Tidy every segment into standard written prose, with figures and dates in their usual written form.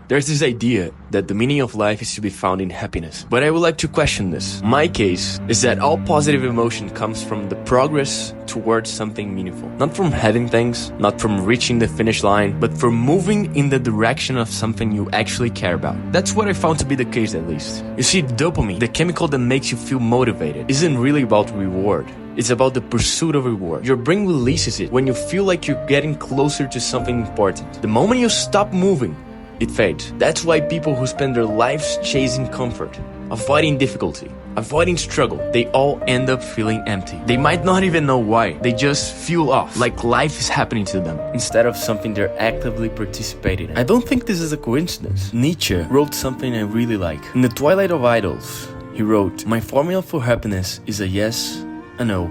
There's this idea that the meaning of life is to be found in happiness. But I would like to question this. My case is that all positive emotion comes from the progress towards something meaningful. Not from having things, not from reaching the finish line, but from moving in the direction of something you actually care about. That's what I found to be the case, at least. You see, dopamine, the chemical that makes you feel motivated, isn't really about reward. It's about the pursuit of reward. Your brain releases it when you feel like you're getting closer to something important. The moment you stop moving, it fades. That's why people who spend their lives chasing comfort, avoiding difficulty, avoiding struggle, they all end up feeling empty. They might not even know why. They just feel off, like life is happening to them, instead of something they're actively participating in. I don't think this is a coincidence. Nietzsche wrote something I really like. In The Twilight of Idols, he wrote, "My formula for happiness is a yes, a no,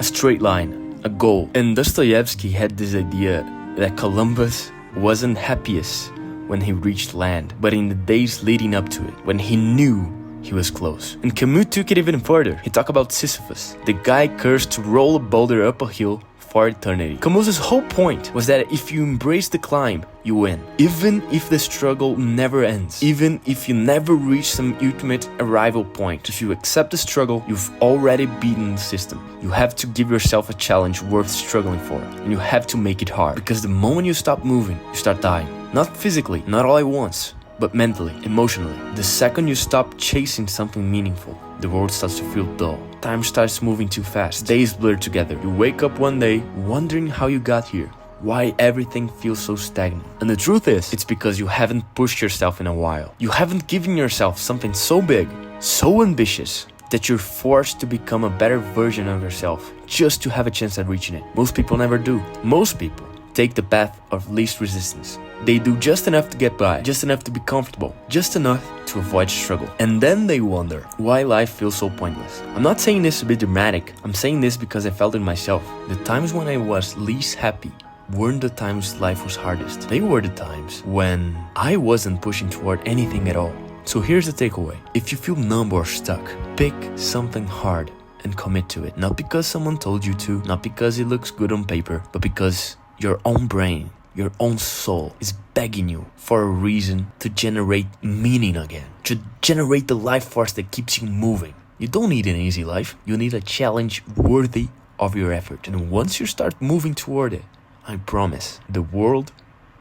a straight line, a goal." And Dostoevsky had this idea that Columbus wasn't happiest when he reached land, but in the days leading up to it, when he knew he was close. And Camus took it even further. He talked about Sisyphus, the guy cursed to roll a boulder up a hill for eternity. Camus' whole point was that if you embrace the climb, you win. Even if the struggle never ends. Even if you never reach some ultimate arrival point. If you accept the struggle, you've already beaten the system. You have to give yourself a challenge worth struggling for. And you have to make it hard. Because the moment you stop moving, you start dying. Not physically, not all at once, but mentally, emotionally. The second you stop chasing something meaningful, the world starts to feel dull. Time starts moving too fast. Days blur together. You wake up one day wondering how you got here. Why everything feels so stagnant. And the truth is, it's because you haven't pushed yourself in a while. You haven't given yourself something so big, so ambitious, that you're forced to become a better version of yourself just to have a chance at reaching it. Most people never do. Most people take the path of least resistance. They do just enough to get by, just enough to be comfortable, just enough to avoid struggle. And then they wonder why life feels so pointless. I'm not saying this to be dramatic. I'm saying this because I felt it myself. The times when I was least happy weren't the times life was hardest. They were the times when I wasn't pushing toward anything at all. So here's the takeaway. If you feel numb or stuck, pick something hard and commit to it. Not because someone told you to, not because it looks good on paper, but because your own brain, your own soul is begging you for a reason to generate meaning again, to generate the life force that keeps you moving. You don't need an easy life. You need a challenge worthy of your effort. And once you start moving toward it, I promise, the world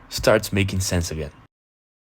starts making sense again.